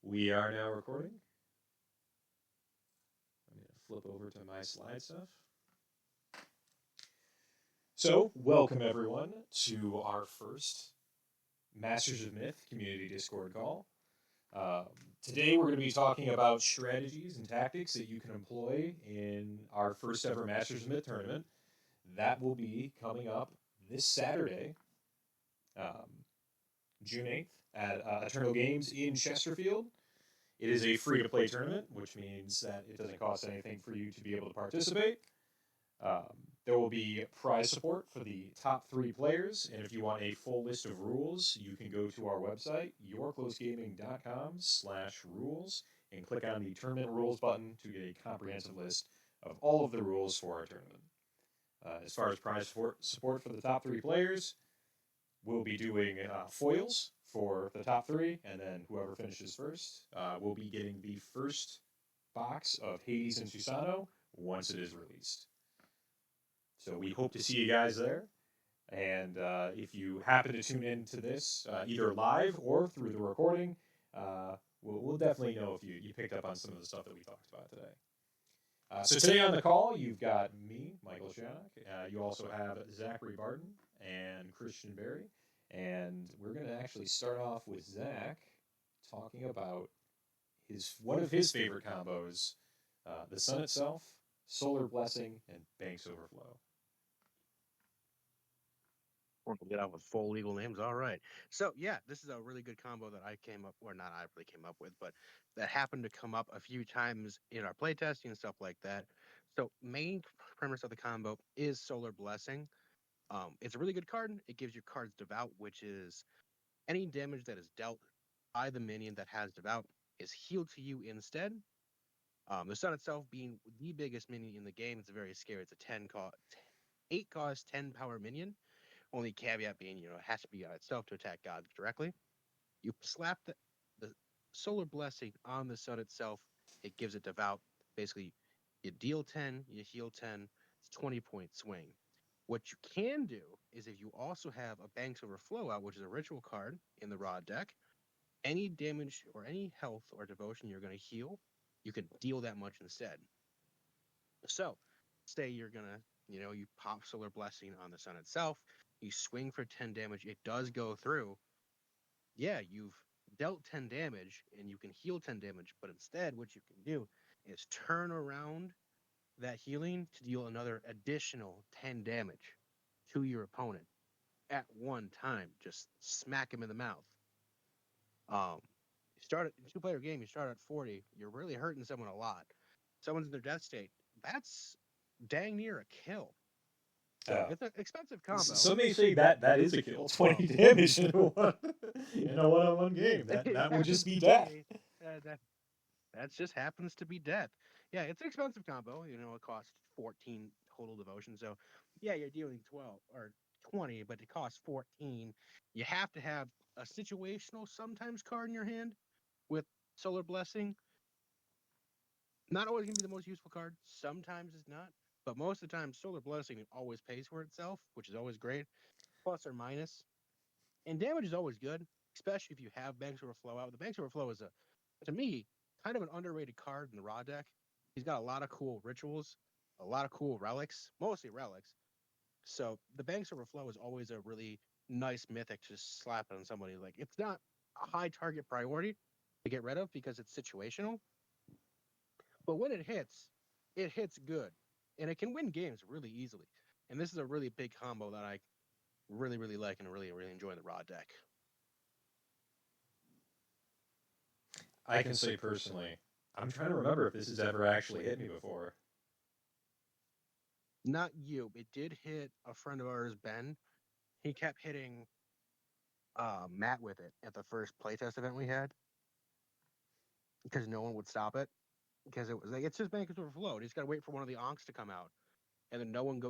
We are now recording. I'm going to flip over to my slide stuff. So, welcome everyone to our first Masters of Myth community Discord call. Today we're going to be talking about strategies and tactics that you can employ in our first ever Masters of Myth tournament. That will be coming up this Saturday, June 8th, at Eternal Games in Chesterfield. It is a free-to-play tournament, which means that it doesn't cost anything for you to be able to participate. There will be prize support for the top 3 players, and if you want a full list of rules, you can go to our website, yourclosegaming.com/rules, and click on the tournament rules button to get a comprehensive list of all of the rules for our tournament. As far as prize support for the top 3 players, we'll be doing foils for the top 3, and then whoever finishes first will be getting the first box of Hades and Susano once it is released. So we hope to see you guys there, and if you happen to tune in to this either live or through the recording, we'll definitely know if you picked up on some of the stuff that we talked about today. So today on the call, you've got me, Michael Shannock. You also have Zachary Barton and Christian Berry. And we're going to actually start off with Zach talking about one of his favorite combos, the Sun itself, Solar Blessing, and Banks Overflow. We're going to get off with full legal names. All right. So, yeah, this is a really good combo that I came up, or not I really came up with, but that happened to come up a few times in our playtesting and stuff like that. So, main premise of the combo is Solar Blessing. It's a really good card. It gives your cards Devout, which is any damage that is dealt by the minion that has Devout is healed to you instead. The Sun itself being the biggest minion in the game, it's very scary. It's a 8 cost, 10 power minion. Only caveat being, it has to be on itself to attack gods directly. You slap the Solar Blessing on the Sun itself. It gives it Devout. Basically, you deal 10, you heal 10. It's 20-point swing. What you can do is if you also have a Banks Overflow out, which is a ritual card in the raw deck, any damage or any health or devotion you're going to heal, you can deal that much instead. So, say you're going to, you pop Solar Blessing on the Sun itself, you swing for 10 damage, it does go through. Yeah, you've dealt 10 damage and you can heal 10 damage, but instead what you can do is turn around that healing to deal another additional 10 damage to your opponent at one time. Just smack him in the mouth. You start a 2-player game, you start at 40, you're really hurting someone a lot. Someone's in their death state. That's dang near a kill. So it's an expensive combo. Some may say that is a kill. 20 damage in a one-on-one game. That would just be death. That just happens to be death. Yeah, it's an expensive combo. It costs 14 total devotion. So, yeah, you're dealing 12 or 20, but it costs 14. You have to have a situational sometimes card in your hand with Solar Blessing. Not always going to be the most useful card. Sometimes it's not. But most of the time, Solar Blessing always pays for itself, which is always great, plus or minus. And damage is always good, especially if you have Banks Overflow out. The Banks Overflow is, to me, kind of an underrated card in the raw deck. He's got a lot of cool rituals, a lot of cool relics, mostly relics. So the Banks Overflow is always a really nice mythic to just slap on somebody. Like, it's not a high target priority to get rid of because it's situational. But when it hits good. And it can win games really easily. And this is a really big combo that I really, really like and really, really enjoy in the raw deck. I can say personally, I'm trying to remember if this has ever actually hit me before. Not you. It did hit a friend of ours, Ben. He kept hitting Matt with it at the first playtest event we had because no one would stop it. Because it was like, it's just Banks Overflow. You just got to wait for one of the onks to come out. And then no one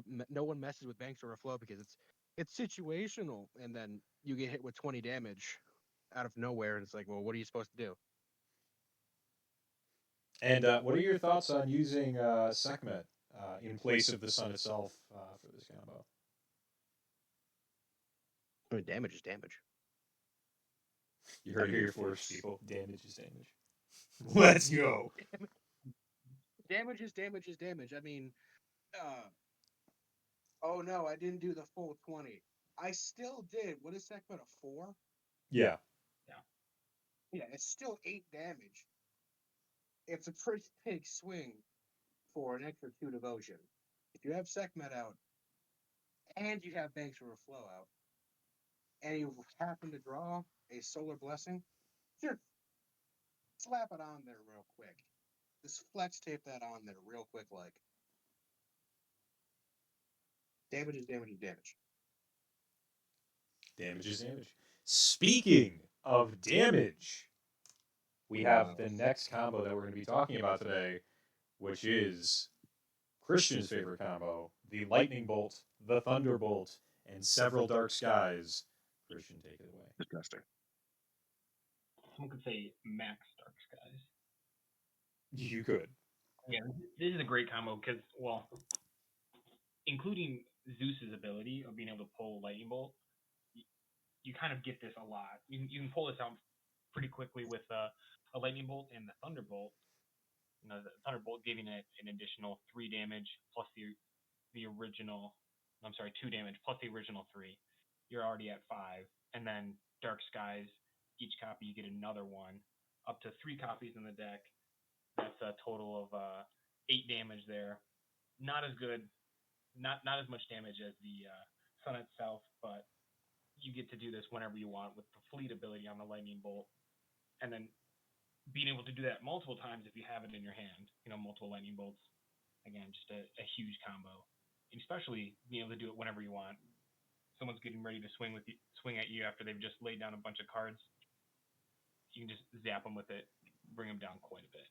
messes with Banks Overflow because it's situational. And then you get hit with 20 damage out of nowhere. And it's like, well, what are you supposed to do? And what are your thoughts on using Sekhmet in place of the Sun itself for this combo? I mean, damage is damage. You heard it here first, people. Damage is damage. Let's go. Damage is damage is damage. I mean, oh no, I didn't do the full 20. I still did. What is Sekhmet, a 4? Yeah. Yeah, it's still 8 damage. It's a pretty big swing for an extra 2 devotion. If you have Sekhmet out, and you have Banks River Flow out, and you happen to draw a Solar Blessing, sure, slap it on there real quick. Just flex tape that on there real quick, like. Damage is damage is damage. Damage is damage. Speaking of damage, we have the next combo that we're going to be talking about today, which is Christian's favorite combo, the Lightning Bolt, the Thunderbolt, and several Dark Skies. Christian, take it away. Disgusting. Someone could say max Dark Skies. You could. Yeah, this is a great combo because, well, including Zeus's ability of being able to pull Lightning Bolt, you kind of get this a lot. You can pull this out pretty quickly with a Lightning Bolt and the Thunderbolt. You know, the Thunderbolt giving it an additional 3 damage plus the original. I'm sorry, 2 damage plus the original 3. You're already at 5, and then Dark Skies. Each copy you get another one, up to 3 copies in the deck. That's a total of 8 damage there. Not as good, not as much damage as the Sun itself, but you get to do this whenever you want with the Fleet ability on the Lightning Bolt, and then being able to do that multiple times if you have it in your hand. You know, multiple Lightning Bolts. Again, just a huge combo, and especially being able to do it whenever you want. Someone's getting ready to swing at you after they've just laid down a bunch of cards. You can just zap them with it, bring them down quite a bit.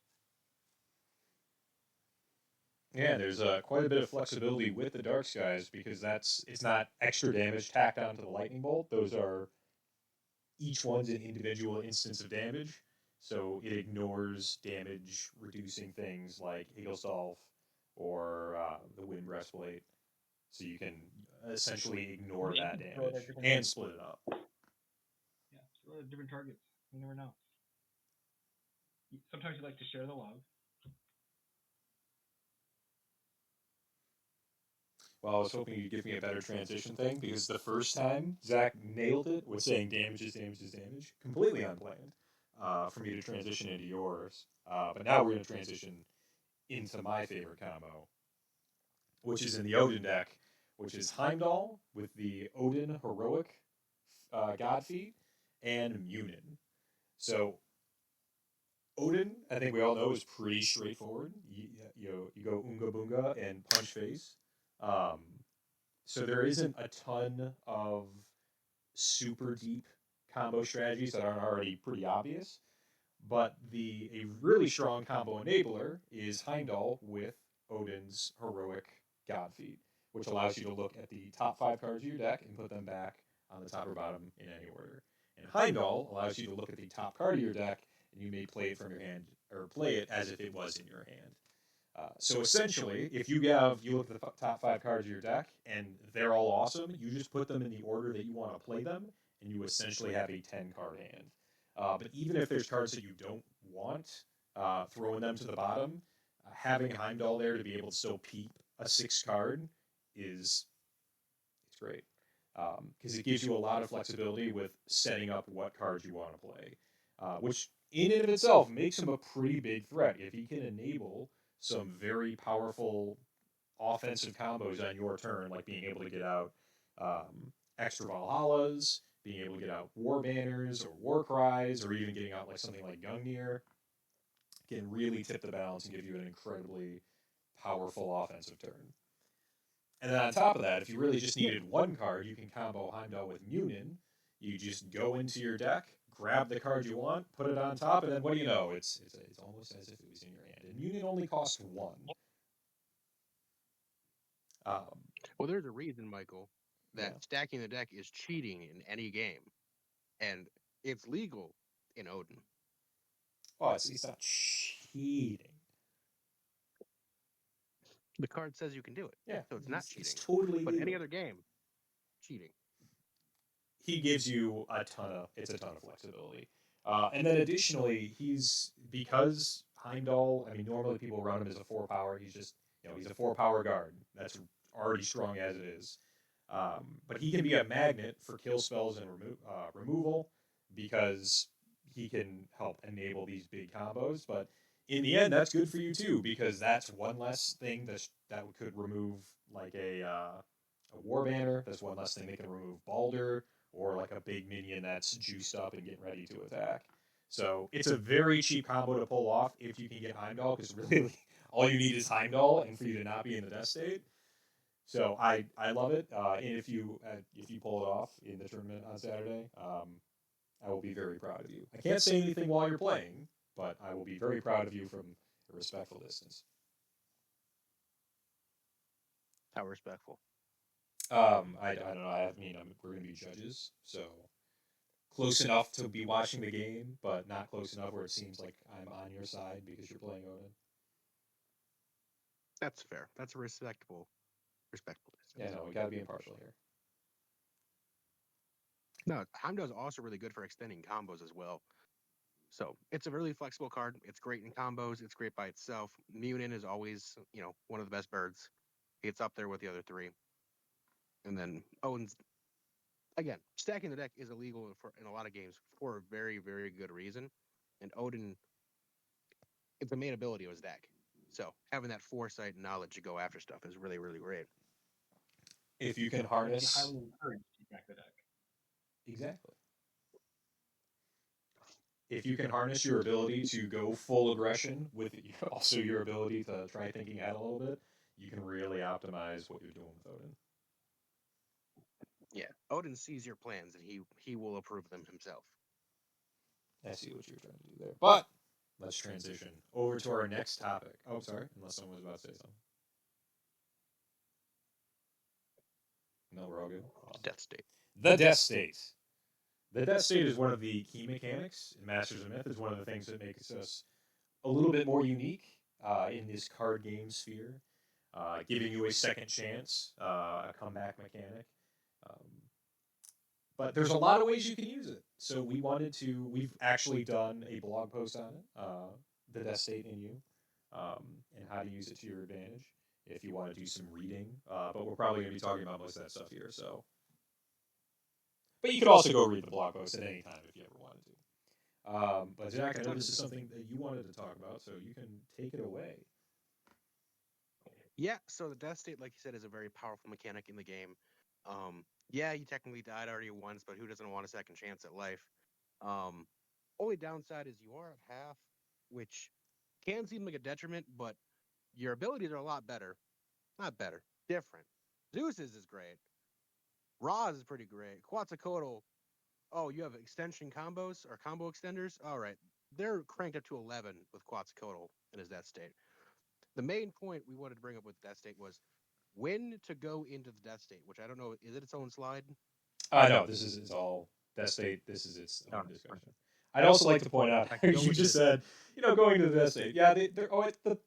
Yeah, there's quite a bit of flexibility with the Dark Skies because it's not extra damage tacked onto the Lightning Bolt. Those are each one's an individual instance of damage, so it ignores damage reducing things like Eaglestolf or the Wind Breastplate. So you can essentially ignore that damage and split it up. Yeah, throw at different targets. You never know. Sometimes you like to share the love. Well, I was hoping you'd give me a better transition thing because the first time Zach nailed it with saying damage is damage is damage, completely unplanned for me to transition into yours. But now we're going to transition into my favorite combo, which is in the Odin deck, which is Heimdall with the Odin Heroic God Feat and Munin. So Odin, I think we all know, is pretty straightforward. You go Unga Bunga and Punch Face. So there isn't a ton of super deep combo strategies that aren't already pretty obvious, but a really strong combo enabler is Heimdall with Odin's Heroic God Feat, which allows you to look at the top 5 cards of your deck and put them back on the top or bottom in any order. And Heimdall allows you to look at the top card of your deck, and you may play it from your hand, or play it as if it was in your hand. So essentially, if you look at the top 5 cards of your deck, and they're all awesome, you just put them in the order that you want to play them, and you essentially have a 10-card hand. But even if there's cards that you don't want, throwing them to the bottom, having Heimdall there to be able to still peep a 6-card it's great. Because it gives you a lot of flexibility with setting up what cards you want to play, which in and of itself makes him a pretty big threat. If he can enable some very powerful offensive combos on your turn, like being able to get out extra Valhallas, being able to get out War Banners or War Cries, or even getting out like something like Gungnir, can really tip the balance and give you an incredibly powerful offensive turn. And then on top of that, if you really just needed one card, you can combo Heimdall with Munin. You just go into your deck, grab the card you want, put it on top, and then what do you know? It's almost as if it was in your hand. And Munin only costs 1. Well, there's a reason, Michael, that stacking the deck is cheating in any game, and it's legal in Odin. Oh, it's not cheating. The card says you can do it. Yeah, so it's not cheating. It's totally but legal. Any other game, cheating. He gives you a ton of flexibility. And then additionally, he's because Heimdall. I mean, normally people run him as a 4 power. He's just he's a 4 power guard. That's already strong as it is. But he can be a magnet for kill spells and removal because he can help enable these big combos. But in the end, that's good for you too because that's one less thing that could remove like a war banner. That's one less thing they can remove Balder or like a big minion that's juiced up and getting ready to attack. So it's a very cheap combo to pull off if you can get Heimdall because really all you need is Heimdall and for you to not be in the death state. So I love it, and if you pull it off in the tournament on Saturday, I will be very proud of you. I can't say anything while you're playing, but I will be very proud of you from a respectful distance. How respectful. I don't know. I mean, we're going to be judges, so close enough to be watching the game, but not close enough where it seems like I'm on your side because you're playing Odin. That's fair. That's a respectable distance. Yeah, no, we got to be impartial here. No, Heimdall is also really good for extending combos as well. So it's a really flexible card. It's great in combos. It's great by itself. Munin is always, one of the best birds. It's up there with the other three. And then Odin's, again, stacking the deck is illegal in a lot of games for a very, very good reason. And Odin, it's the main ability of his deck. So having that foresight and knowledge to go after stuff is really, really great. If you can harness, highly encouraged to back the deck. Exactly. If you can harness your ability to go full aggression with also your ability to try thinking out a little bit, you can really optimize what you're doing with Odin. Yeah, Odin sees your plans and he will approve them himself. I see what you're trying to do there. But let's transition over to our next topic. Oh, sorry, unless someone was about to say something. No, we're all good. Death State. The Death State. The Death State is one of the key mechanics in Masters of Myth. It's one of the things that makes us a little bit more unique in this card game sphere, giving you a second chance, a comeback mechanic. But there's a lot of ways you can use it. So we've actually done a blog post on it, The Death State in You, and how to use it to your advantage if you want to do some reading. But we're probably going to be talking about most of that stuff here, so. But you could also go read the blog post at any time if you ever wanted to. But Jack, I know this is something that you wanted to talk about, so you can take it away. Yeah, so the Death State, like you said, is a very powerful mechanic in the game. Yeah, you technically died already once, but who doesn't want a second chance at life? Only downside is you are at half, which can seem like a detriment, but your abilities are a lot better. Not better, different. Zeus's is great. Ra's is pretty great. Quetzalcoatl, oh, you have extension combos or combo extenders? All right. They're cranked up to 11 with Quetzalcoatl in his Death State. The main point we wanted to bring up with Death State was when to go into the Death State, which I don't know, is it its own slide? No, this is all Death State. This is its own discussion. I'd also like to point out, you just said, going to the Death State. Yeah, the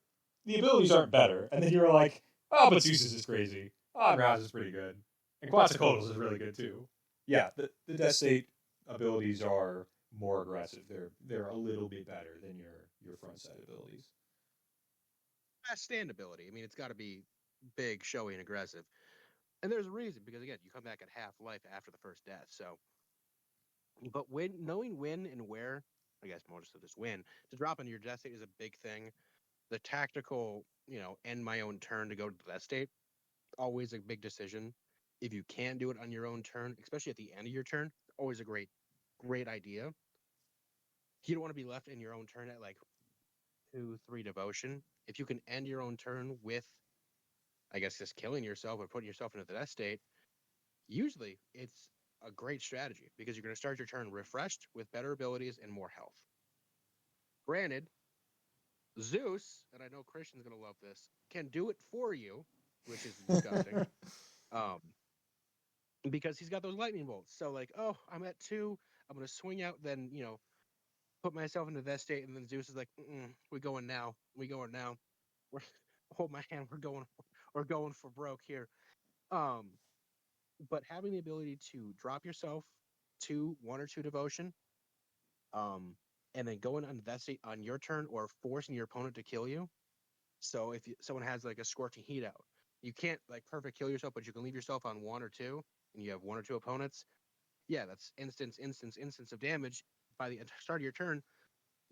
abilities aren't better. And then you were like, oh, but Zeus's is crazy. Oh, and Raz is pretty good. And Quetzalcoatl's is really good too. Yeah, the Death State abilities are more aggressive. They're a little bit better than your front side abilities. Stand ability. I mean, it's got to be big, showy, and aggressive. And there's a reason, because again, you come back at half life after the first death. So, but knowing when and where, I guess more so just when to drop into your Death State is a big thing. The tactical, end my own turn to go to the Death State, always a big decision. If you can do it on your own turn, especially at the end of your turn, always a great idea. You don't want to be left in your own turn at like 2-3 devotion. If you can end your own turn with, I guess, just killing yourself or putting yourself into the Death State, usually it's a great strategy because you're going to start your turn refreshed with better abilities and more health. Granted, Zeus, and I know Christian's going to love this, can do it for you, which is disgusting. Because he's got those lightning bolts. So like, oh, I'm at 2, I'm going to swing out, then, put myself into that state, and then Zeus is like, we're going now. Hold my hand, we're going for broke here. But having the ability to drop yourself to 1 or 2 devotion, and then going on that state on your turn or forcing your opponent to kill you. So if someone has like a scorching heat out, you can't like perfect kill yourself, but you can leave yourself on 1 or 2, and you have 1 or 2 opponents. Yeah, that's instance of damage. By the start of your turn,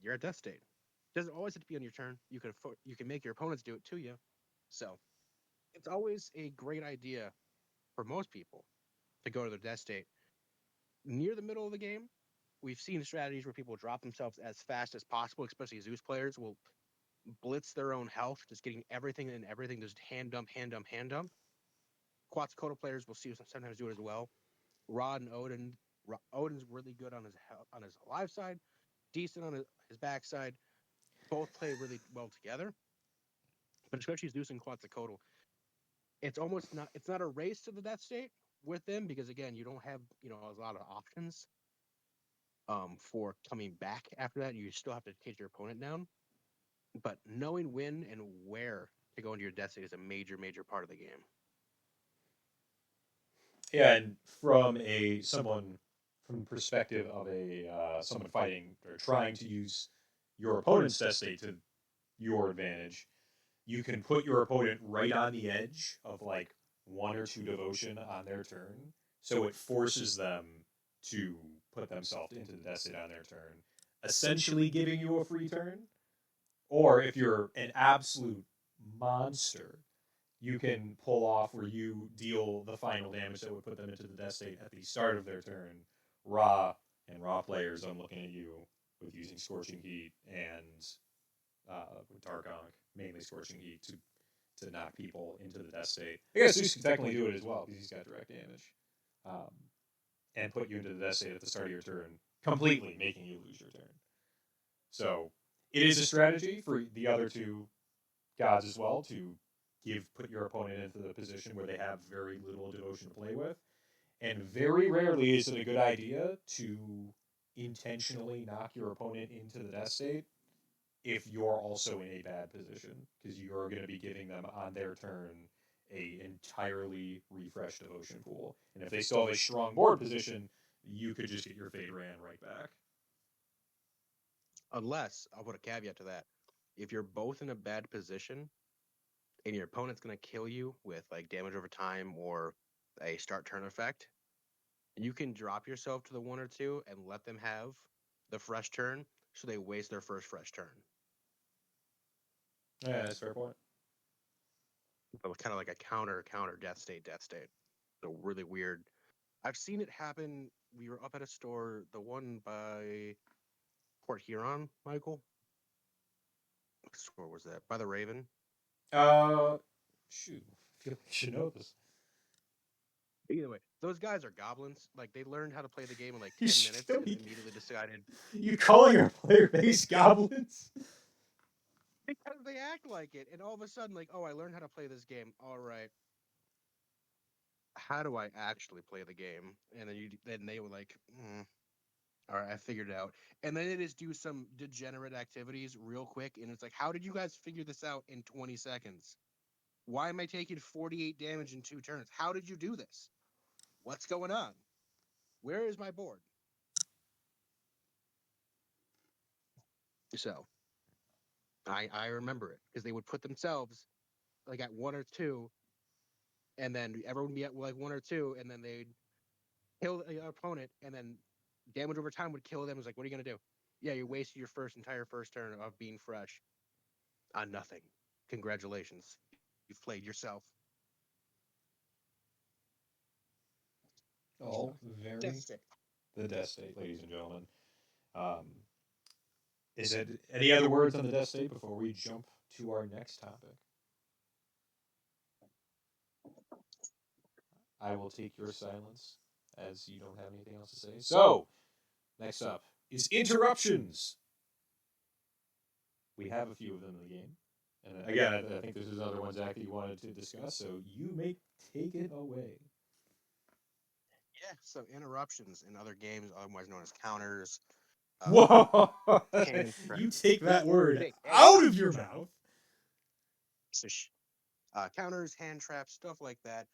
you're at death state. Doesn't always have to be on your turn. You can make your opponents do it to you. So it's always a great idea for most people to go to their death state near the middle of the game. We've seen strategies where people drop themselves as fast as possible, especially Zeus players will blitz their own health, just getting everything and everything, just hand dump, hand dump, hand dump. Quetzalcoatl players will see sometimes do it as well. Rod and Odin. Odin's really good on his alive side, decent on his backside. Both play really well together, but especially Zeus and Quetzalcoatl, it's not a race to the death state with them because again you don't have a lot of options for coming back after that. You still have to take your opponent down, but knowing when and where to go into your death state is a major part of the game. Yeah, and from the perspective of someone fighting or trying to use your opponent's death state to your advantage, you can put your opponent right on the edge of like 1 or 2 devotion on their turn, so it forces them to put themselves into the death state on their turn, essentially giving you a free turn. Or if you're an absolute monster, you can pull off where you deal the final damage that would put them into the death state at the start of their turn. Ra and Ra players, I'm looking at you with using Scorching Heat and with Dark Ankh, mainly Scorching Heat to knock people into the death state. I guess Zeus can technically do it as well because he's got direct damage, and put you into the death state at the start of your turn, completely making you lose your turn. So it is a strategy for the other 2 gods as well to put your opponent into the position where they have very little devotion to play with. And very rarely is it a good idea to intentionally knock your opponent into the death state if you're also in a bad position, because you're going to be giving them on their turn a entirely refreshed devotion pool. And if they still have a strong board position, you could just get your fade ran right back. Unless, I'll put a caveat to that. If you're both in a bad position and your opponent's going to kill you with like damage over time or a start turn effect, you can drop yourself to the 1 or 2 and let them have the fresh turn so they waste their first fresh turn. Yeah, that's a fair point. But kind of like a counter death state. So really weird. I've seen it happen. We were up at a store, the one by Port Huron, Michael. What store was that? By the Raven? Shoot. I feel like I should know this. Either way, those guys are goblins. Like, they learned how to play the game in like 10 minutes and immediately decided. You calling our player base goblins? Because they act like it. And all of a sudden, like, oh, I learned how to play this game. All right. How do I actually play the game? And then they were like, all right, I figured it out. And then they just do some degenerate activities real quick. And it's like, how did you guys figure this out in 20 seconds? Why am I taking 48 damage in 2 turns? How did you do this? What's going on? Where is my board? So I remember it because they would put themselves like at 1 or 2, and then everyone would be at like 1 or 2, and then they'd kill the opponent, and then damage over time would kill them. It's like, what are you gonna do? Yeah, you wasted your entire first turn of being fresh on nothing. Congratulations, you've played yourself. All very the death state, ladies and gentlemen. Is it any other words on the death state before we jump to our next topic? I will take your silence as you don't have anything else to say. So, next up is interruptions. We have a few of them in the game. And again, I think this is another one, Zach, that you wanted to discuss, so you may take it away. Yeah, so interruptions in other games, otherwise known as counters. Whoa! You take that word out of your mouth. Counters, hand traps, stuff like that.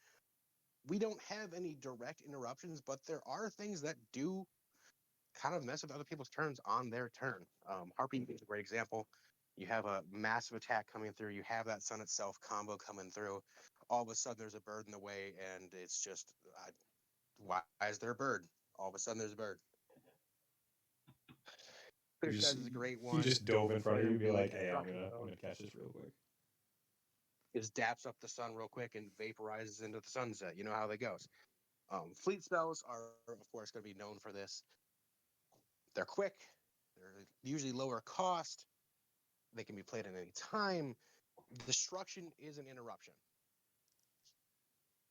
We don't have any direct interruptions, but there are things that do kind of mess with other people's turns on their turn. Harpy is a great example. You have a massive attack coming through. You have that Sun itself combo coming through. All of a sudden, there's a bird in the way, and it's just, why is there a bird? All of a sudden, there's a bird. Clear Skies is a great one. He just dove in front of you and be like, hey, I'm gonna catch this real quick. Just daps up the sun real quick and vaporizes into the sunset. You know how that goes. Fleet spells are, of course, going to be known for this. They're quick. They're usually lower cost. They can be played at any time. Destruction is an interruption.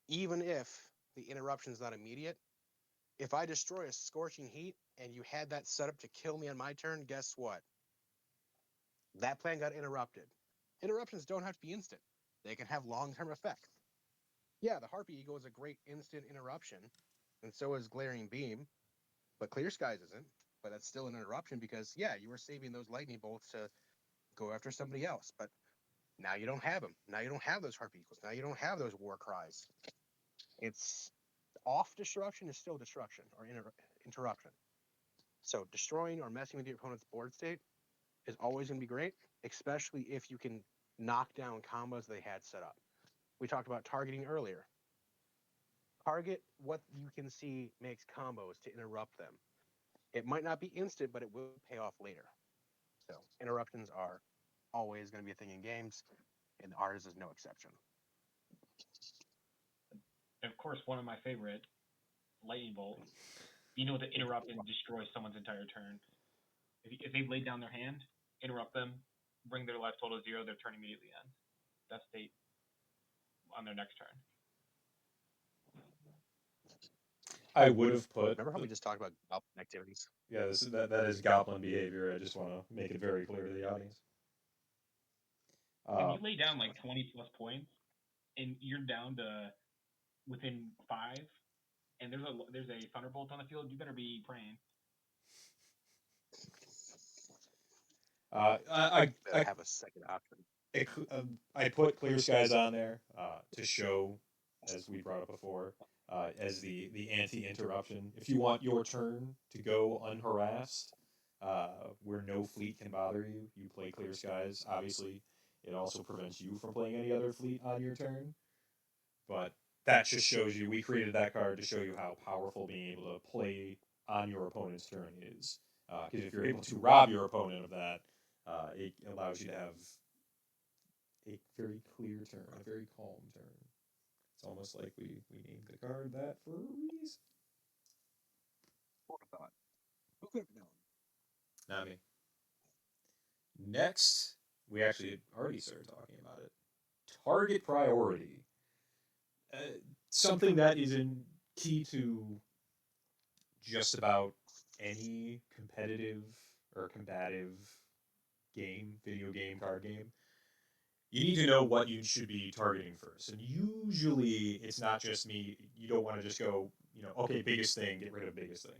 Even if the interruption is not immediate, if I destroy a Scorching Heat and you had that set up to kill me on my turn, guess what? That plan got interrupted. Interruptions don't have to be instant. They can have long-term effects. Yeah, the Harpy Eagle is a great instant interruption, and so is Glaring Beam, but Clear Skies isn't. But that's still an interruption because, yeah, you were saving those lightning bolts to go after somebody else, but now you don't have them. Now you don't have those Harpy Eagles. Now you don't have those War Cries. It's off destruction is still destruction or interruption. So destroying or messing with your opponent's board state is always going to be great, especially if you can knock down combos they had set up. We talked about targeting earlier. Target what you can see makes combos to interrupt them. It might not be instant, but it will pay off later. So interruptions are always going to be a thing in games, and ours is no exception. And of course, one of my favorite, Lightning Bolt. You know, to interrupt and destroy someone's entire turn. If they've laid down their hand, interrupt them, bring their life total to 0, their turn immediately ends. That's state on their next turn. I would have put. Remember how we just talked about goblin activities? Yeah, that is goblin behavior. I just want to make it very clear to the audience. If you lay down like 20 plus points, and you're down to within 5, and there's a Thunderbolt on the field, you better be praying. I have a second option. I put Clear Skies on there to show, as we brought up before, as the anti-interruption. If you want your turn to go unharassed, where no fleet can bother you, you play Clear Skies. Obviously, it also prevents you from playing any other fleet on your turn. But that just shows you, we created that card to show you how powerful being able to play on your opponent's turn is. Because if you're able to rob your opponent of that, it allows you to have a very clear turn, a very calm turn. It's almost like we named the card that for a reason. Who could have known? Not me. Next, we actually already started talking about it. Target priority. Something that is key to just about any competitive or combative game, video game, card game. You need to know what you should be targeting first. And usually it's not just me. You don't want to just go, okay, biggest thing, get rid of biggest thing.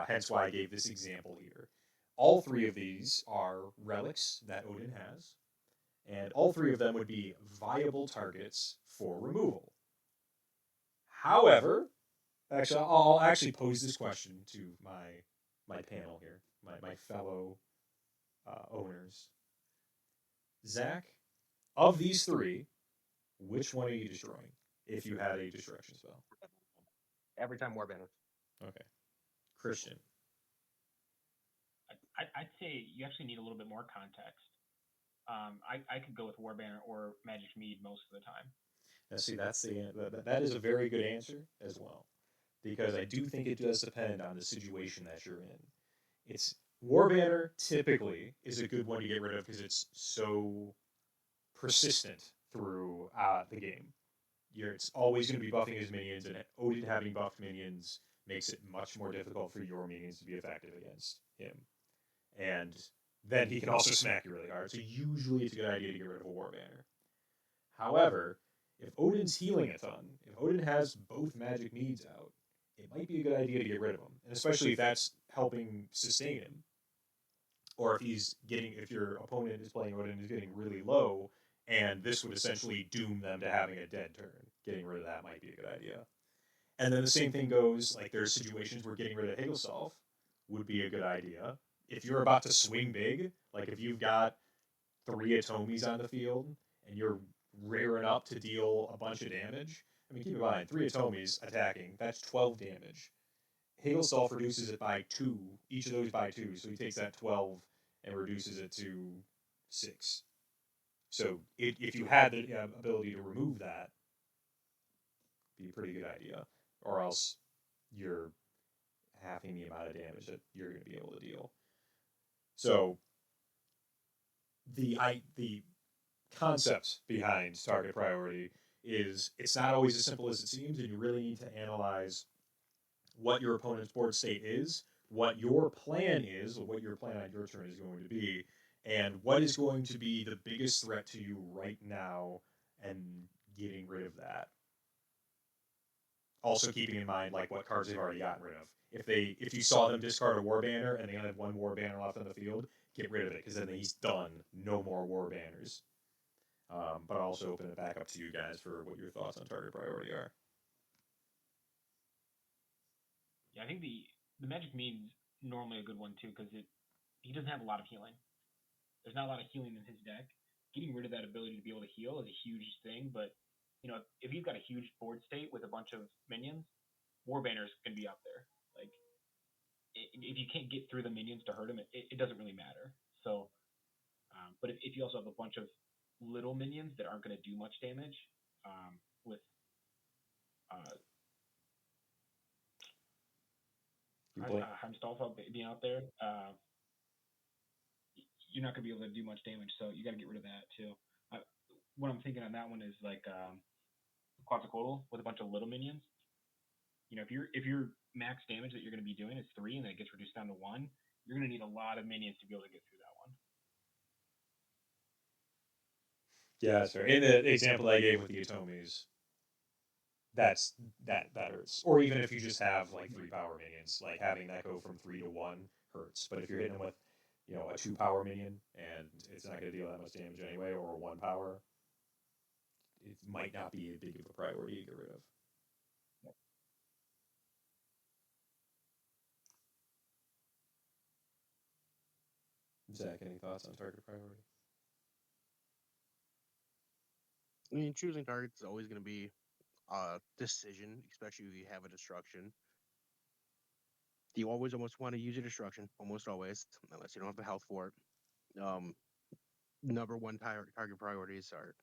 Hence why I gave this example here. All 3 of these are relics that Odin has. And all 3 of them would be viable targets for removal. However, actually, I'll actually pose this question to my panel here, my fellow owners. Zach, of these 3, which one are you destroying if you had a destruction spell? Every time Warbanner. Okay. Christian. I'd say you actually need a little bit more context. I could go with Warbanner or Magic Mead most of the time. Now, see, that is a very good answer as well, because I do think it does depend on the situation that you're in. It's Warbanner typically is a good one to get rid of because it's so persistent through the game. It's always going to be buffing his minions, and Odin having buffed minions makes it much more difficult for your minions to be effective against him. And then he can also smack you really hard, so usually it's a good idea to get rid of a Warbanner. However, if Odin's healing a ton, if Odin has both Magic Meads out, it might be a good idea to get rid of him, and especially if that's helping sustain him. Or if your opponent is playing Odin and is getting really low, and this would essentially doom them to having a dead turn. Getting rid of that might be a good idea. And then the same thing goes, like there's situations where getting rid of Higglestalf would be a good idea. If you're about to swing big, like if you've got 3 Atomies on the field and you're rearing up to deal a bunch of damage, I mean, keep in mind, 3 Atomies attacking, that's 12 damage. Hailstolf reduces it by 2, each of those by 2, so he takes that 12 and reduces it to 6. So if you had the ability to remove that, it'd be a pretty good idea. Or else you're halving the amount of damage that you're going to be able to deal. So the concept behind target priority is it's not always as simple as it seems, and you really need to analyze what your opponent's board state is, what your plan is, or what your plan on your turn is going to be, and what is going to be the biggest threat to you right now, and getting rid of that. Also keeping in mind like what cards they've already gotten rid of. If you saw them discard a war banner and they only have 1 war banner left on the field, get rid of it, because then he's done. No more war banners. But I'll also open it back up to you guys for what your thoughts on target priority are. Yeah, I think the Magic Mead's normally a good one too, because he doesn't have a lot of healing. There's not a lot of healing in his deck. Getting rid of that ability to be able to heal is a huge thing, but if you've got a huge board state with a bunch of minions, war banners can be up there. Like, if you can't get through the minions to hurt them, it doesn't really matter. So, but if you also have a bunch of little minions that aren't going to do much damage, with Heimstall being out there, you're not going to be able to do much damage. So you got to get rid of that too. What I'm thinking on that one is like Quetzalcoatl with a bunch of little minions. If your max damage that you're going to be doing is 3 and then it gets reduced down to 1, you're going to need a lot of minions to be able to get through that one. Yeah, that's fair. In the example I gave with the Atomies, that hurts. Or even if you just have like 3 power minions, like having that go from 3 to 1 hurts. But if you're hitting them with, a 2 power minion and it's not going to deal that much damage anyway, or a 1 power, it might not be as big of a priority to get rid of. Zach, any thoughts on target priority? I mean, choosing targets is always going to be a decision, especially if you have a destruction. You always almost want to use your destruction, almost always, unless you don't have the health for it. Number 1 target priorities are,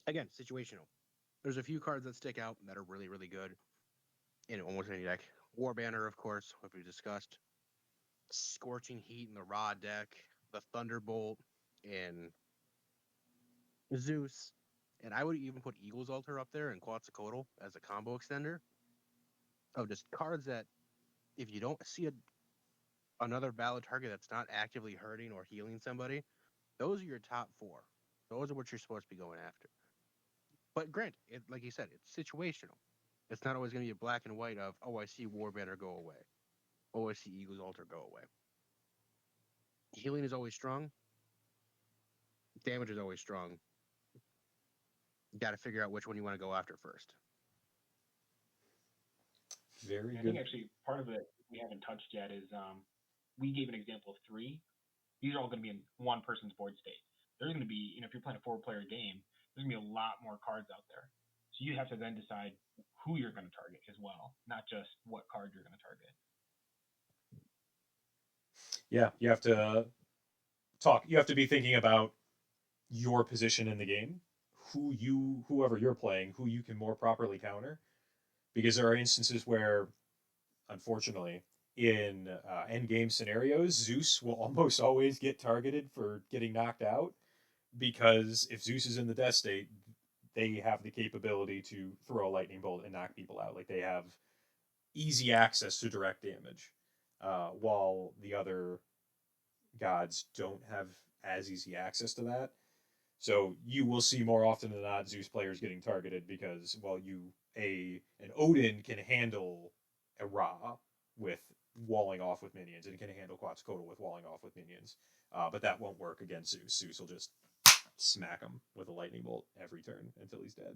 again, situational. There's a few cards that stick out that are really, really good in almost any deck. War Banner, of course, what we discussed. Scorching Heat in the Raw deck. The Thunderbolt in Zeus. And I would even put Eagle's Altar up there and Quetzalcoatl as a combo extender of just cards that, if you don't see another valid target that's not actively hurting or healing somebody, those are your top 4. Those are what you're supposed to be going after. But granted, like you said, it's situational. It's not always going to be a black and white of, oh, I see War Banner go away. Oh, I see Eagle's Altar go away. Healing is always strong. Damage is always strong. You got to figure out which one you want to go after first. Very good. I think actually part of it we haven't touched yet is we gave an example of 3. These are all going to be in one person's board state. There's going to be, if you're playing a 4-player game, there's going to be a lot more cards out there. So you have to then decide who you're going to target as well, not just what card you're going to target. Yeah, you have to talk. You have to be thinking about your position in the game, whoever you're playing, who you can more properly counter. Because there are instances where, unfortunately, in endgame scenarios, Zeus will almost always get targeted for getting knocked out, because if Zeus is in the death state, they have the capability to throw a lightning bolt and knock people out. Like, they have easy access to direct damage, while the other gods don't have as easy access to that. So you will see more often than not Zeus players getting targeted because, well, an Odin can handle a Ra with walling off with minions, and it can handle Quetzalcoatl with walling off with minions. But that won't work against Zeus. Zeus will just smack him with a lightning bolt every turn until he's dead.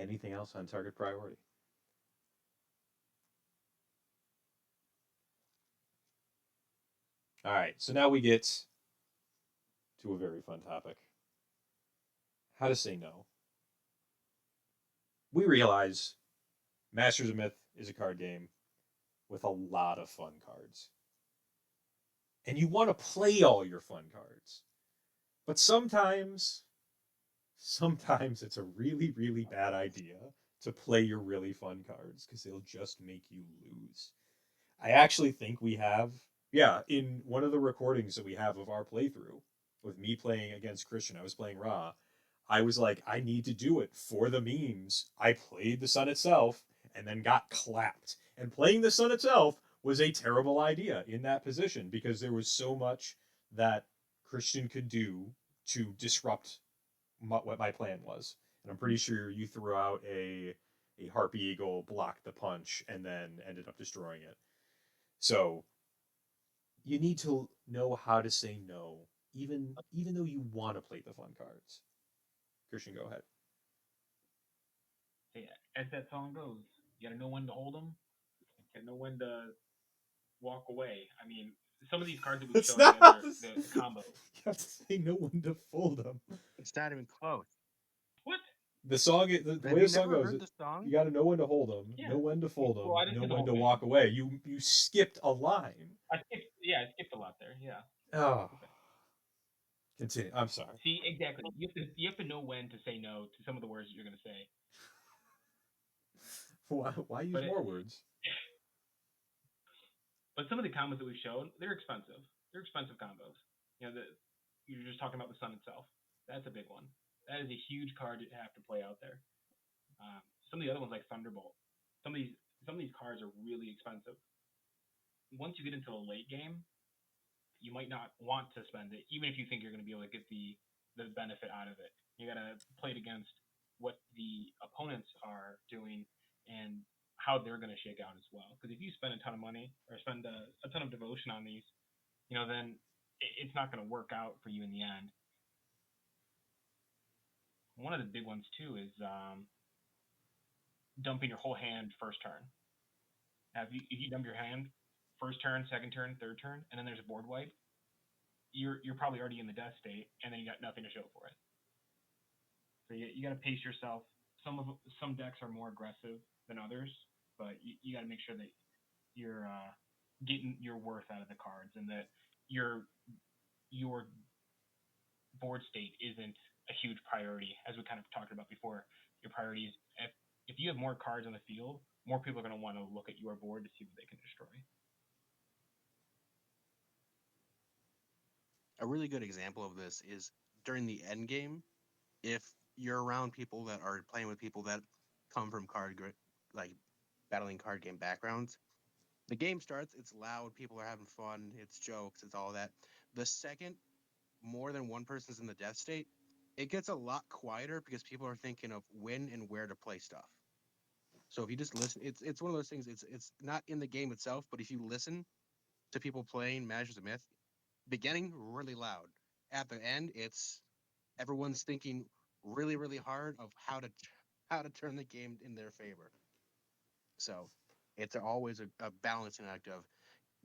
Anything else on target priority? All right, so now we get to a very fun topic: how to say no. We realize Masters of Myth is a card game with a lot of fun cards, and you want to play all your fun cards, but sometimes it's a really, really bad idea to play your really fun cards because they'll just make you lose. I actually think we have, yeah, in one of the recordings that we have of our playthrough with me playing against Christian, I was playing Ra. I was like, I need to do it for the memes. I played the Sun itself and then got clapped. And playing the Sun itself was a terrible idea in that position because there was so much that Christian could do to disrupt what my plan was. And I'm pretty sure you threw out a Harpy Eagle, blocked the punch, and then ended up destroying it. So you need to know how to say no, even though you want to play the fun cards. Christian, go ahead. Yeah, as that song goes, you gotta know when to hold them, and know when to walk away. I mean, some of these cards that we've It's shown not together, the- the combo. You have to say no when to fold them. It's not even close. What? The song, the Have way you the song never goes, heard the song? you got to know when to hold them, Yeah. know when to fold them, Well, I didn't know say the when whole to thing. walk away. You skipped a line. I skipped a lot there. Yeah. Oh. Continue. I'm sorry. See, exactly. You have to know when to say no to some of the words that you're gonna say. Why use But more words? But some of the combos that we've shown, they're expensive. They're expensive combos. You know, you're just talking about the Sun itself. That's a big one. That is a huge card to have to play out there. Some of the other ones like Thunderbolt. Some of these cards are really expensive. Once you get into the late game, you might not want to spend it, even if you think you're going to be able to get the benefit out of it. You got to play it against what the opponents are doing and how they're going to shake out as well. Because if you spend a ton of money or spend a ton of devotion on these, then it's not going to work out for you in the end. One of the big ones too is dumping your whole hand first turn. Now, if you dump your hand first turn, second turn, third turn, and then there's a board wipe, you're probably already in the death state, and then you got nothing to show for it. So you got to pace yourself. Some decks are more aggressive than others, but you got to make sure that you're getting your worth out of the cards, and that your board state isn't a huge priority, as we kind of talked about before. Your priorities, if you have more cards on the field, more people are going to want to look at your board to see what they can destroy. A really good example of this is during the end game. If you're around people that are playing with people that come from like battling card game backgrounds, the game starts, it's loud, people are having fun, it's jokes, it's all that. The second more than one person's in the death state, it gets a lot quieter because people are thinking of when and where to play stuff. So if you just listen, it's one of those things. It's not in the game itself, but if you listen to people playing Masters of Myth, beginning really loud, at the end it's everyone's thinking really really hard of how to turn the game in their favor. So it's always a balancing act of,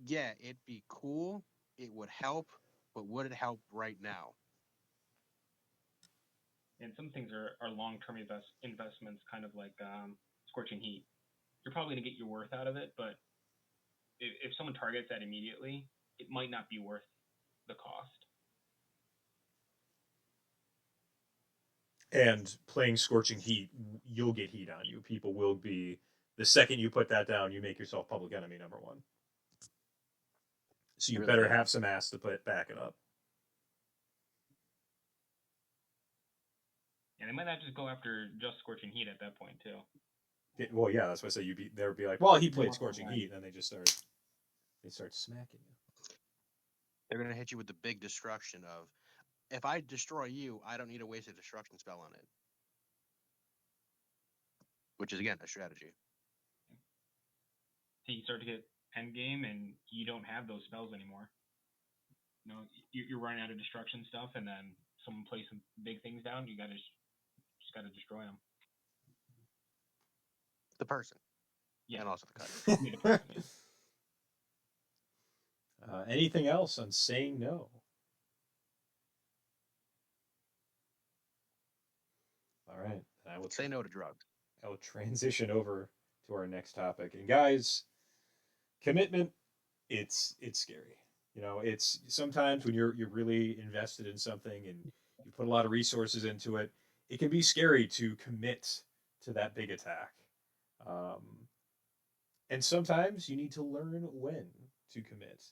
yeah, it'd be cool, it would help, but would it help right now? And some things are long-term investments, kind of like Scorching Heat. You're probably going to get your worth out of it, but if someone targets that immediately, it might not be worth the cost. And playing Scorching Heat, you'll get heat on you. People will be, the second you put that down, you make yourself public enemy number one. So you Really better bad. have some ass to back it up. And they might not just go after just Scorching Heat at that point too. Well, yeah, that's why I say they would be like, well, he played Scorching Heat, and then they start smacking you. They're going to hit you with the big destruction of, if I destroy you, I don't need to waste a destruction spell on it. Which is, again, a strategy. So you start to get end game, and you don't have those spells anymore. You're running out of destruction stuff, and then someone plays some big things down. You just got to destroy them. The person. Yeah. And also the card. Yeah, the person, yeah. Anything else on saying no? All right, I will Say no to drugs. I will transition over to our next topic. And guys, commitment, it's scary. You know, it's sometimes when you're really invested in something and you put a lot of resources into it, it can be scary to commit to that big attack. Um, and sometimes you need to learn when to commit,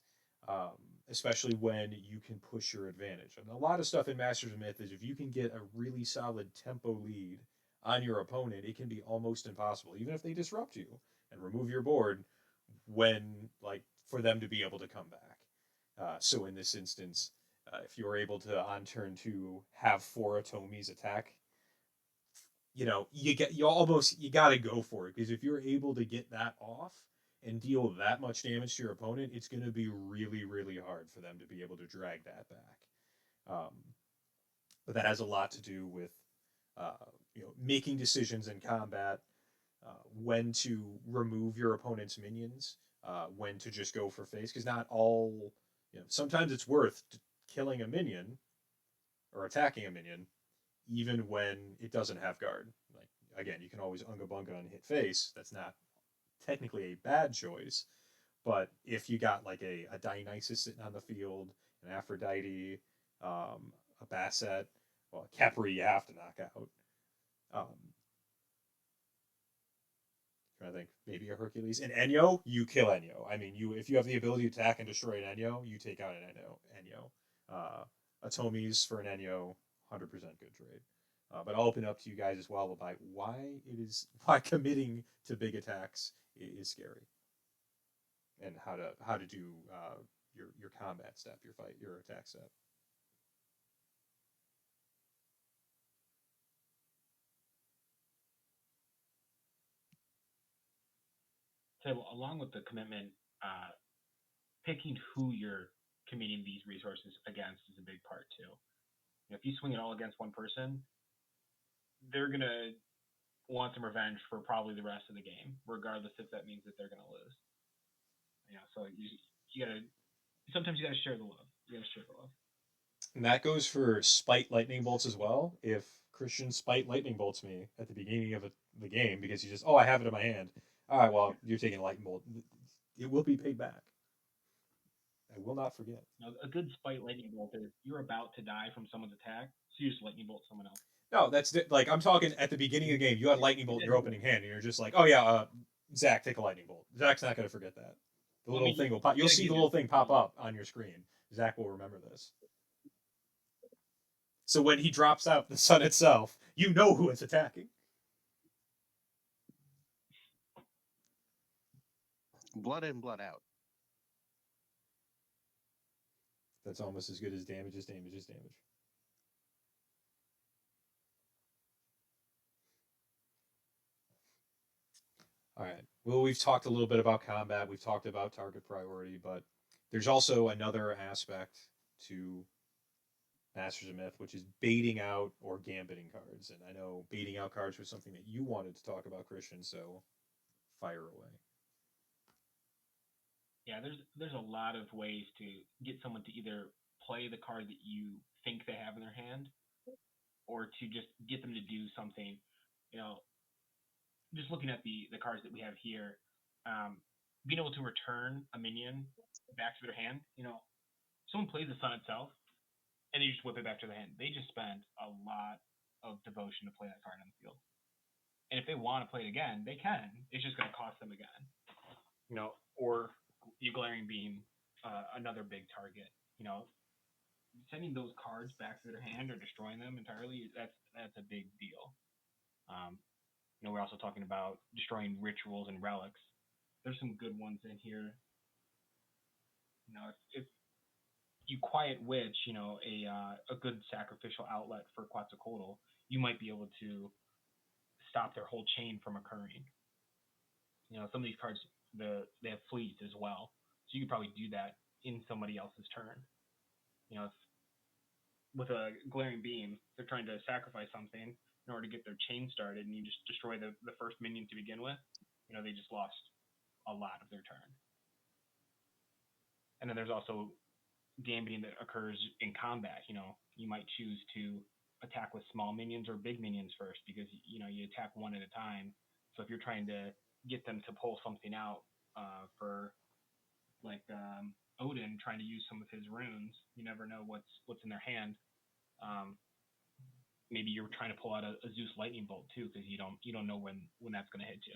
um, especially when you can push your advantage. And a lot of stuff in Masters of Myth is if you can get a really solid tempo lead on your opponent, it can be almost impossible, even if they disrupt you and remove your board, when like for them to be able to come back. So in this instance, if you're able to on turn two have four Atomis attack, you know you got to go for it, because if you're able to get that off and deal that much damage to your opponent, it's going to be really really hard for them to be able to drag that back. Um, but that has a lot to do with uh, making decisions in combat, when to remove your opponent's minions, when to just go for face, because not all, sometimes it's worth killing a minion or attacking a minion even when it doesn't have guard. Like again, you can always unga bunga and hit face. That's not technically a bad choice, but if you got like a Dionysus sitting on the field, an Aphrodite, a Basset, well, a Khepri you have to knock out. Um, I think maybe a Hercules. And Enyo, you kill Enyo. I mean, if you have the ability to attack and destroy an Enyo, you take out an Enyo. Atomis for an Enyo, 100% good trade. But I'll open it up to you guys as well about why committing to big attacks is scary, and how to do your combat step, your attack step. So along with the commitment, picking who you're committing these resources against is a big part too. If you swing it all against one person, they're gonna want some revenge for probably the rest of the game, regardless if that means that they're gonna lose. So you gotta sometimes you gotta share the love. You gotta share the love. And that goes for spite lightning bolts as well. If Christian spite lightning bolts me at the beginning of the game because he just, I have it in my hand. All right, well, you're taking a lightning bolt. It will be paid back. I will not forget. Now, a good spite lightning bolt is you're about to die from someone's attack, so you just lightning bolt someone else. No, that's like I'm talking at the beginning of the game. You had lightning bolt in your opening hand, and you're just like, oh yeah, Zach, take a lightning bolt. Zach's not going to forget that. The little thing will pop. You'll see the little thing pop up on your screen. Zach will remember this. So when he drops out the sun itself, you know who it's attacking. Blood in, blood out. That's almost as good as damage is damage is damage. All right. Well, we've talked a little bit about combat. We've talked about target priority, but there's also another aspect to Masters of Myth, which is baiting out or gambiting cards. And I know baiting out cards was something that you wanted to talk about, Christian, so fire away. Yeah, there's a lot of ways to get someone to either play the card that you think they have in their hand, or to just get them to do something. Just looking at the cards that we have here, being able to return a minion back to their hand. Someone plays the sun itself, and they just whip it back to their hand. They just spent a lot of devotion to play that card on the field. And if they want to play it again, they can. It's just going to cost them again. Or you Glaring Beam, another big target. Sending those cards back to their hand or destroying them entirely, that's a big deal. We're also talking about destroying rituals and relics. There's some good ones in here. If you Quiet Witch, a good sacrificial outlet for Quetzalcoatl, you might be able to stop their whole chain from occurring. Some of these cards, they have fleets as well, so you could probably do that in somebody else's turn. With a Glaring Beam, they're trying to sacrifice something. in order to get their chain started, and you just destroy the first minion to begin with, they just lost a lot of their turn. And then there's also gambiting that occurs in combat. You might choose to attack with small minions or big minions first because you attack one at a time. So if you're trying to get them to pull something out for like Odin trying to use some of his runes, you never know what's in their hand. Maybe you're trying to pull out a Zeus lightning bolt too because you don't know when that's going to hit you.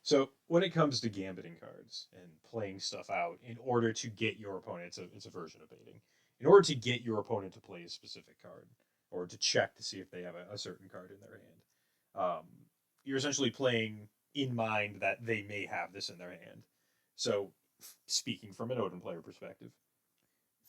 So when it comes to gambiting cards and playing stuff out in order to get your opponent, it's a version of baiting. In order to get your opponent to play a specific card or to check to see if they have a certain card in their hand, you're essentially playing in mind that they may have this in their hand. So speaking from an Odin player perspective,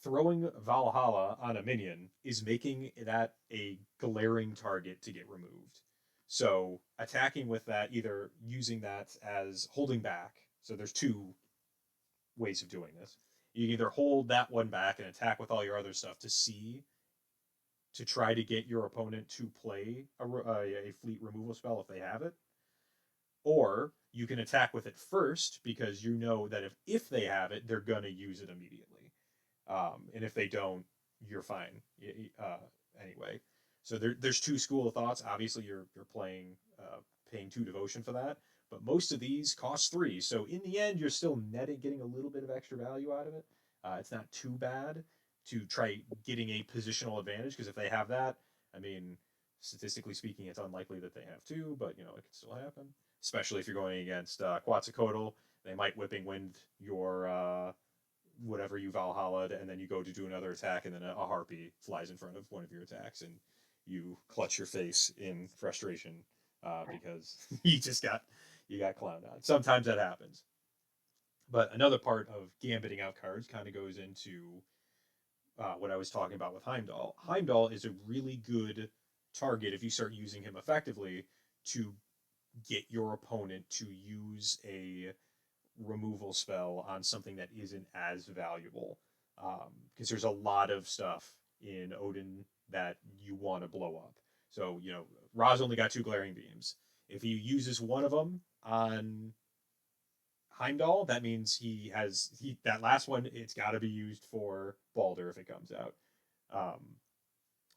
throwing Valhalla on a minion is making that a glaring target to get removed. So attacking with that, either using that as holding back. So there's two ways of doing this. You can either hold that one back and attack with all your other stuff to try to get your opponent to play a fleet removal spell if they have it. Or you can attack with it first because you know that if they have it, they're going to use it immediately. And if they don't, you're fine. Anyway. So there's two school of thoughts. Obviously, you're paying 2 devotion for that, but most of these cost 3. So in the end, you're still getting a little bit of extra value out of it. It's not too bad to try getting a positional advantage because if they have that, I mean, statistically speaking, it's unlikely that they have 2, but it can still happen. Especially if you're going against Quetzalcoatl, they might whipping wind your whatever you Valhalla'd, and then you go to do another attack, and then a harpy flies in front of one of your attacks, and you clutch your face in frustration because you got clowned on. Sometimes that happens. But another part of gambiting out cards kind of goes into what I was talking about with Heimdall. Heimdall is a really good target if you start using him effectively to get your opponent to use a removal spell on something that isn't as valuable. Because there's a lot of stuff in Odin that you want to blow up. So, Ra's only got 2 glaring beams. If he uses one of them on Heimdall, that means that last one, it's got to be used for Balder if it comes out.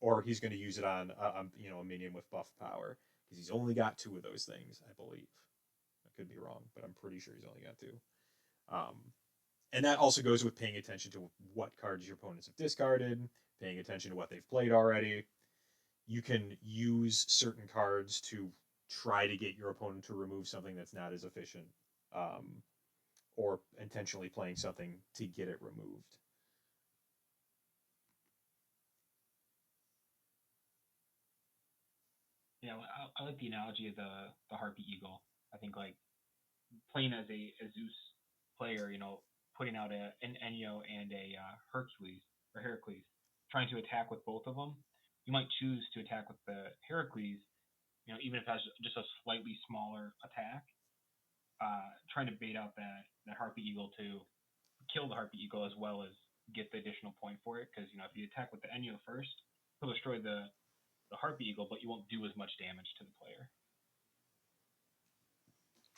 Or he's going to use it on a minion with buff power because he's only got 2 of those things, I believe. I could be wrong, but I'm pretty sure he's only got 2. And that also goes with paying attention to what cards your opponents have discarded, paying attention to what they've played already. You can use certain cards to try to get your opponent to remove something that's not as efficient, or intentionally playing something to get it removed. I like the analogy of the Harpy Eagle. I think like playing as a Zeus player, putting out an Enyo and a Heracles, trying to attack with both of them. You might choose to attack with the Heracles, even if that's just a slightly smaller attack, trying to bait out that Harpy Eagle to kill the Harpy Eagle as well as get the additional point for it. Because if you attack with the Enyo first, he'll destroy the Harpy Eagle, but you won't do as much damage to the player.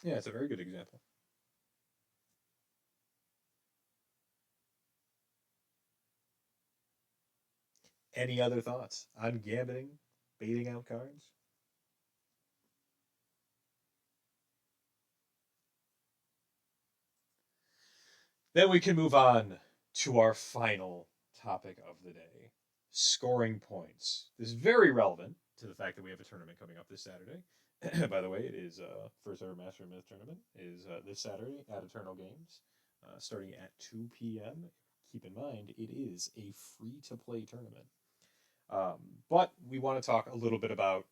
Yeah, it's a very good example. Any other thoughts on gambiting, baiting out cards? Then we can move on to our final topic of the day, scoring points. This is very relevant to the fact that we have a tournament coming up this Saturday. By the way, it is first ever Master Myth tournament is this Saturday at Eternal Games, starting at 2 p.m. Keep in mind, it is a free-to-play tournament. But we want to talk a little bit about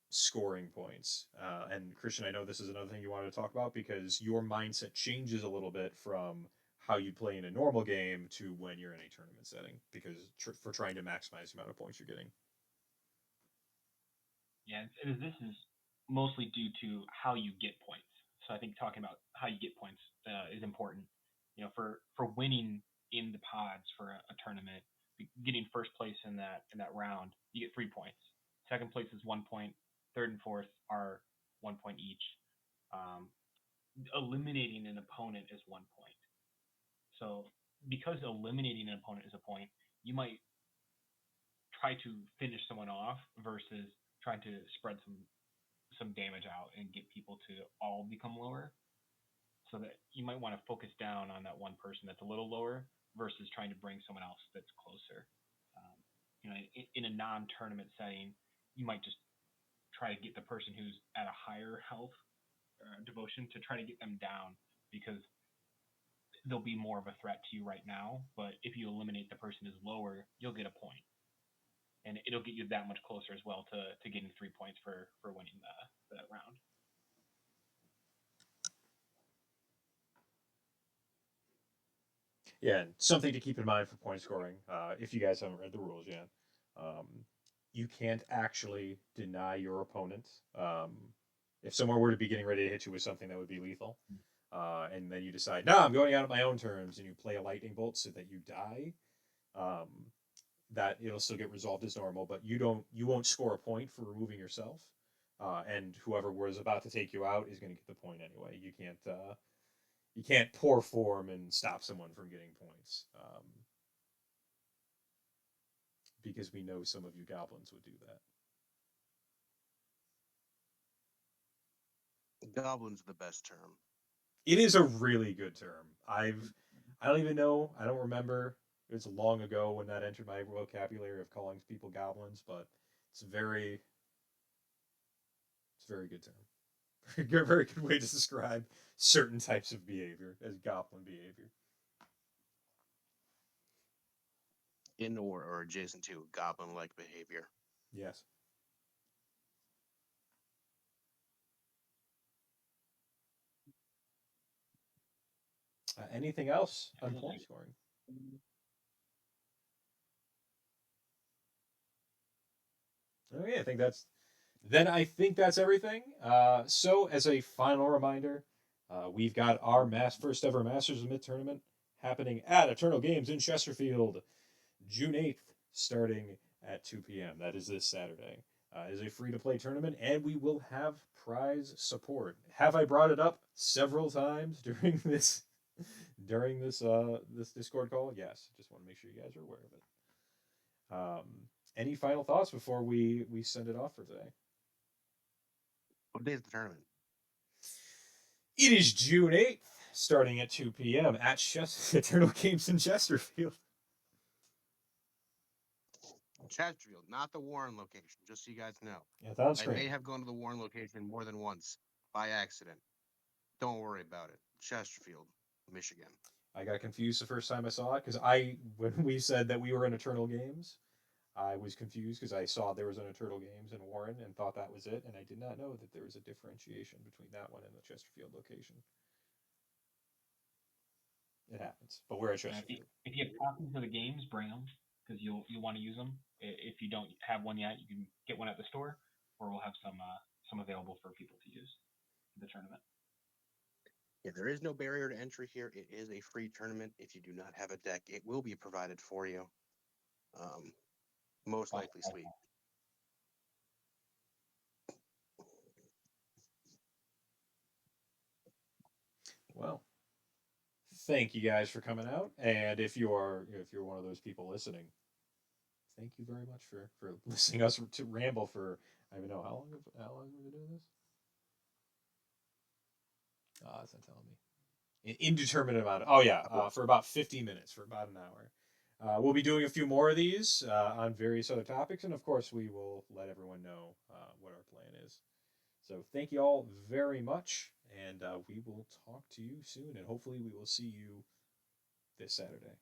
scoring points. And Christian, I know this is another thing you wanted to talk about because your mindset changes a little bit from how you play in a normal game to when you're in a tournament setting because for trying to maximize the amount of points you're getting. Yeah, this is mostly due to how you get points. So I think talking about how you get points is important. For winning in the pods for a tournament, getting first place in that round, you get 3 points. Second place is 1 point. Third and fourth are 1 point each. Um, Eliminating an opponent is 1 point. So because eliminating an opponent is a point, you might try to finish someone off versus trying to spread some damage out and get people to all become lower. So that you might want to focus down on that one person that's a little lower versus trying to bring someone else that's closer. Um, in a non-tournament setting, you might just try to get the person who's at a higher health devotion to try to get them down because they'll be more of a threat to you right now. But if you eliminate the person who's lower, you'll get a point, and it'll get you that much closer as well to getting 3 points for winning that round. Yeah, and something to keep in mind for point scoring, if you guys haven't read the rules yet, um, you can't actually deny your opponent. If someone were to be getting ready to hit you with something that would be lethal, and then you decide, no, I'm going out on my own terms, and you play a lightning bolt so that you die, um, that it'll still get resolved as normal, but you won't score a point for removing yourself, and whoever was about to take you out is going to get the point anyway. You can't pour form and stop someone from getting points, because we know some of you goblins would do that. Goblin's the best term. It is a really good term. I don't even know. I don't remember. It was long ago when that entered my vocabulary of calling people goblins, but it's a very good term. Very good way to describe certain types of behavior as goblin behavior. In or adjacent to goblin-like behavior. Yes. Anything else on point scoring? Okay, I think that's everything. So as a final reminder, we've got our first ever Masters of Myth tournament happening at Eternal Games in Chesterfield, June 8th, starting at 2 p.m. That is this Saturday. It is a free-to-play tournament, and we will have prize support. Have I brought it up several times during this this Discord call? Yes. Just want to make sure you guys are aware of it. Any final thoughts before we send it off for today? What day is the tournament? It is June 8th, starting at 2 p.m. at Eternal Games in Chesterfield. Chesterfield, not the Warren location, just so you guys know. Yeah, it's on screen. I may have gone to the Warren location more than once by accident. Don't worry about it. Chesterfield, Michigan. I got confused the first time I saw it because when we said that we were in Eternal Games, I was confused because I saw there was an Eternal Games in Warren and thought that was it, and I did not know that there was a differentiation between that one and the Chesterfield location. It happens, but we're at Chesterfield. If you have copies of the games, bring them because you'll want to use them. If you don't have one yet, you can get one at the store, or we'll have some available for people to use in the tournament. Yeah, there is no barrier to entry here. It is a free tournament. If you do not have a deck, it will be provided for you. Most likely sweet. Well, thank you guys for coming out, and if you're one of those people listening, thank you very much for listening to us to ramble for I don't even know how long have we been doing this. It's not telling me. An indeterminate amount. For about 50 minutes, for about an hour. We'll be doing a few more of these on various other topics, and of course, we will let everyone know what our plan is. So thank you all very much, and we will talk to you soon, and hopefully we will see you this Saturday.